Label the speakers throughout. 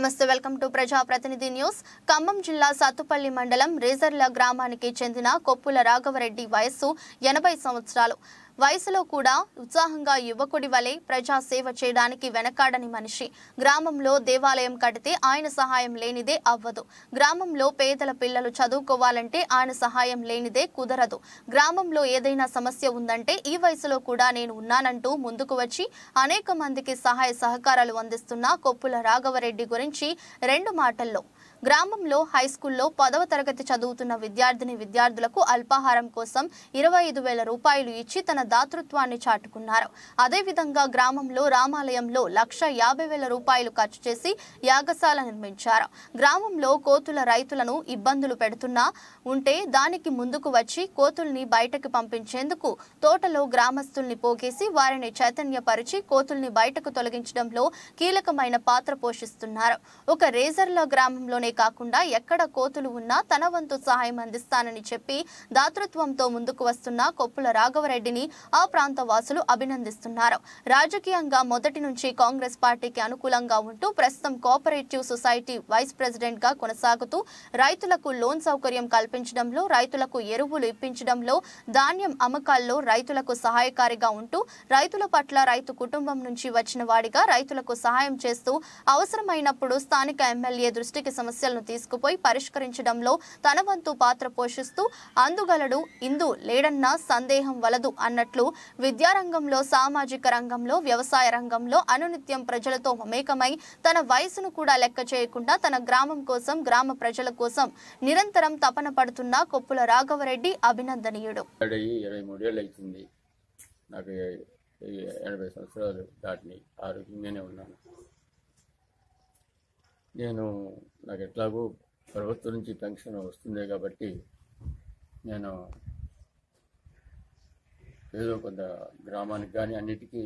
Speaker 1: నమస్తే, welcome to ప్రజాప్రతినిధి news. Khammam జిల్లా సత్తుపల్లి మండలం రేజర్ల గ్రామానికి చెందిన కొప్పుల రాఘవరెడ్డి వయస్సు 80 సంవత్సరాలు. వయసులో కూడా ఉత్సాహంగా యువకుడి వలె ప్రజా సేవ చేయడానికి వెనకాడని మనిషి. గ్రామంలో దేవాలయం కడితే ఆయన సహాయం లేనిదే అవ్వదు. గ్రామంలో పేదల పిల్లలు చదువుకోవాలంటే ఆయన సహాయం లేనిదే కుదరదు. గ్రామంలో ఏదైనా సమస్య ఉందంటే ఈ వయసులో కూడా నేను ఉన్నానంటూ ముందుకు వచ్చి అనేక మందికి సహాయ సహకారాలు అందిస్తున్న కొప్పుల రాఘవరెడ్డి గురించి 2 మాటల్లో. గ్రామంలో హైస్కూల్లో 10వ తరగతి చదువుతున్న విద్యార్థులకు అల్పాహారం కోసం 25,000 రూపాయలు ఇచ్చి తన దాతృత్వాన్ని చాటుకున్నారు. అదేవిధంగా గ్రామంలో రామాలయంలో 1,50,000 రూపాయలు ఖర్చు చేసి యాగశాల నిర్మించారు. గ్రామంలో కోతుల రైతులను ఇబ్బందులు పెడుతున్నా ఉంటే దానికి ముందుకు వచ్చి కోతుల్ని బయటకు పంపించేందుకు తోటలో గ్రామస్తుల్ని పోగేసి వారిని చైతన్యపరిచి కోతుల్ని బయటకు తొలగించడంలో కీలకమైన పాత్ర పోషిస్తున్నారు. ఒక రేజర్ల గ్రామంలోనే కాకుండా ఎక్కడ కోతులు ఉన్నా తన వంతు సహాయం అందిస్తానని చెప్పి దాతృత్వంతో ముందుకు వస్తున్న కొప్పుల రాఘవరెడ్డిని ఆ ప్రాంత వాసులు అభినందిస్తున్నారు. రాజకీయంగా మొదటి నుంచి కాంగ్రెస్ పార్టీకి అనుకూలంగా ఉంటూ ప్రస్తుతం కోఆపరేటివ్ సొసైటీ వైస్ ప్రెసిడెంట్ గా కొనసాగుతూ రైతులకు లోన్ సౌకర్యం కల్పించడంలో, రైతులకు ఎరువులు ఇప్పించడంలో, ధాన్యం అమ్మకాల్లో రైతులకు సహాయకారిగా ఉంటూ రైతుల పట్ల రైతు కుటుంబం నుంచి వచ్చిన వాడిగా రైతులకు సహాయం చేస్తూ అవసరమైనప్పుడు స్థానిక ఎమ్మెల్యే దృష్టికి సమస్యలను తీసుకుపోయి పరిష్కరించడంలో తన వంతు పాత్ర పోషిస్తూ అందుగలడు ఇందు లేడన్న సందేహం వలదు అన్నట్లు విద్యారంగంలో, సామాజిక రంగంలో, వ్యవసాయ రంగంలో అనునిత్యం ప్రజలతో మమేకమై తన వయసును కూడా లెక్క చేయకుండా తన గ్రామం కోసం, గ్రామ ప్రజల కోసం నిరంతరం తపన పడుతున్న కొప్పుల రాఘవరెడ్డి అభినందనీయుడు.
Speaker 2: 23 ఏళ్ళు అవుతుంది. నాకు 80 సంవత్సరాలు దాటిని ఆరోగ్యంగానే ఉన్నాను. నాకు ఎట్లాగూ ప్రభుత్వం నుంచి పెన్షన్ వస్తుంది కాబట్టి నేను ఏదో కొంత గ్రామానికి కానీ అన్నిటికీ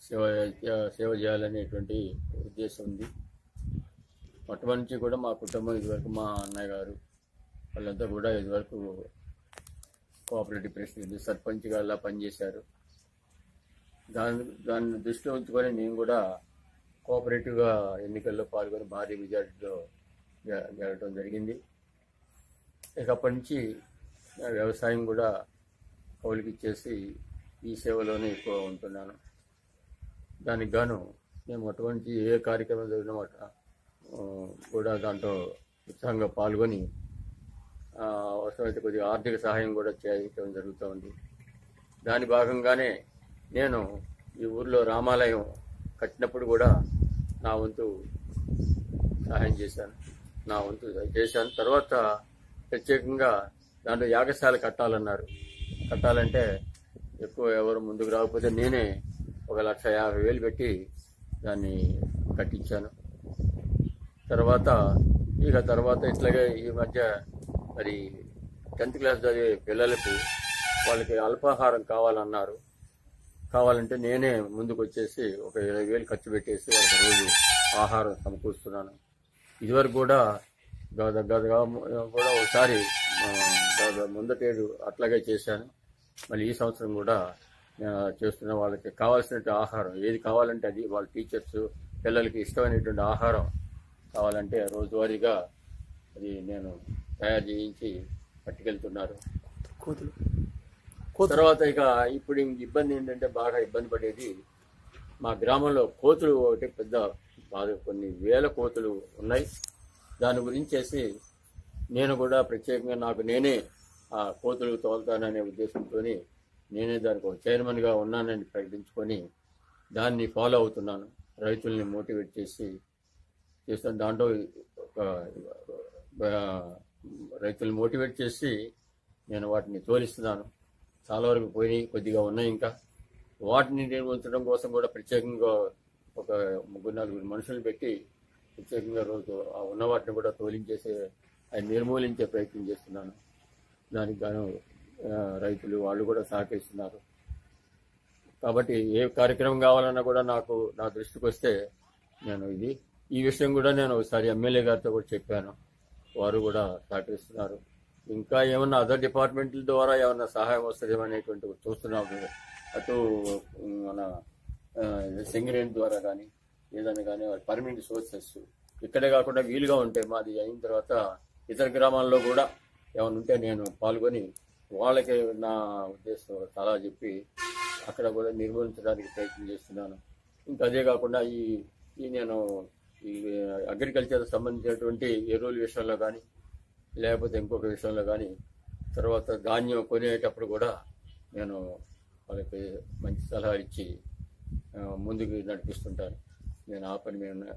Speaker 2: సేవ చేయాలనేటువంటి ఉద్దేశం ఉంది. మొట్టమొదటి నుంచి కూడా మా కుటుంబం ఇదివరకు మా అన్నయ్య గారు వాళ్ళంతా కూడా ఇదివరకు కోఆపరేటివ్ ప్రెసిడెంట్, సర్పంచ్గా అలా పనిచేశారు. దాన్ని దృష్టిలో ఉంచుకొని నేను కూడా కోఆపరేటివ్గా ఎన్నికల్లో పాల్గొని భారీ మెజారిటీలో గెలవడం జరిగింది. ఇక అప్పటి నుంచి వ్యవసాయం కూడా కౌలుకి ఇచ్చేసి ఈ సేవలోనే ఎక్కువ ఉంటున్నాను. దానికి గాను నేను మొట్టమొదటి ఏ కార్యక్రమం జరిగిన కూడా దాంట్లో ఉత్సాహంగా పాల్గొని అవసరమైతే కొద్దిగా ఆర్థిక సహాయం కూడా చేయడం జరుగుతూ ఉంది. దాని భాగంగానే నేను ఈ ఊర్లో రామాలయం కట్టినప్పుడు కూడా నా వంతు సహాయం చేశాను. తర్వాత ప్రత్యేకంగా దాంట్లో యాగశాల కట్టాలన్నారు. కట్టాలంటే ఎక్కువ ఎవరు ముందుకు రాకపోతే నేనే 1,50,000 పెట్టి దాన్ని కట్టించాను. తర్వాత ఇట్లాగే ఈ మధ్య మరి 10th క్లాస్ చదివే పిల్లలకు వాళ్ళకి అల్పాహారం కావాలంటే నేనే ముందుకు వచ్చేసి 20,000 ఖర్చు పెట్టేసి వాళ్ళకి రోజు ఆహారం సమకూరుస్తున్నాను. ఇదివరకు కూడా ఒకసారి ముందటేడు అట్లాగే చేశాను. మళ్ళీ ఈ సంవత్సరం కూడా చేస్తున్న వాళ్ళకి కావాల్సినటువంటి ఆహారం ఏది కావాలంటే అది, వాళ్ళ టీచర్స్ పిల్లలకి ఇష్టమైనటువంటి ఆహారం కావాలంటే రోజువారీగా అది నేను తయారు చేయించి పట్టుకెళ్తున్నారు. తర్వాత ఇప్పుడు ఇబ్బంది ఏంటంటే బాగా ఇబ్బంది పడేది మా గ్రామంలో కోతులు ఒకటి పెద్ద బాధ. కొన్ని వేల కోతులు ఉన్నాయి. దాని గురించేసి నేను కూడా ప్రత్యేకంగా నేనే ఆ కోతులకు తోలుతాననే ఉద్దేశంతో నేనే దానికి ఒక చైర్మన్గా ఉన్నానని ప్రకటించుకొని దాన్ని ఫాలో అవుతున్నాను. రైతుల్ని మోటివేట్ చేస్తాను. దాంట్లో రైతుల్ని మోటివేట్ చేసి నేను వాటిని తోలిస్తున్నాను. చాలా వరకు పోయి కొద్దిగా ఉన్నాయి. ఇంకా వాటిని నిర్వహించడం కోసం కూడా ప్రత్యేకంగా ఒక 3-4 మనుషులు పెట్టి ప్రత్యేకంగా రోజు ఉన్న వాటిని కూడా తోలించేసి నిర్మూలించే ప్రయత్నం చేస్తున్నాను. దానికి గాను రైతులు వాళ్ళు కూడా సహకరిస్తున్నారు. కాబట్టి ఏ కార్యక్రమం కావాలన్నా కూడా నా దృష్టికి వస్తే నేను ఈ విషయం కూడా నేను ఒకసారి ఎమ్మెల్యే గారితో కూడా చెప్పాను. వారు కూడా సహకరిస్తున్నారు. ఇంకా ఏమన్నా అదర్ డిపార్ట్మెంట్ల ద్వారా ఏమన్నా సహాయం వస్తుందేమో అనేటువంటి చూస్తున్నాము. అటు మన సింగరేణి ద్వారా కానీ ఏదైనా కానీ పర్మనెంట్ సోర్సెస్ ఇక్కడే కాకుండా వీలుగా ఉంటే మాది అయిన తర్వాత ఇతర గ్రామాల్లో కూడా ఏమైనా ఉంటే నేను పాల్గొని వాళ్ళకి నా ఉద్దేశం చాలా చెప్పి అక్కడ కూడా నిర్మూలించడానికి ప్రయత్నం చేస్తున్నాను. ఇంకా అదే కాకుండా నేను ఈ అగ్రికల్చర్ సంబంధించినటువంటి ఎరువుల విషయంలో కానీ లేకపోతే ఇంకొక విషయంలో కానీ తర్వాత ధాన్యం కొనేటప్పుడు కూడా నేను వాళ్ళకి మంచి సలహా ఇచ్చి ముందుకు నడిపిస్తుంటాను. నేను ఆ పని మీద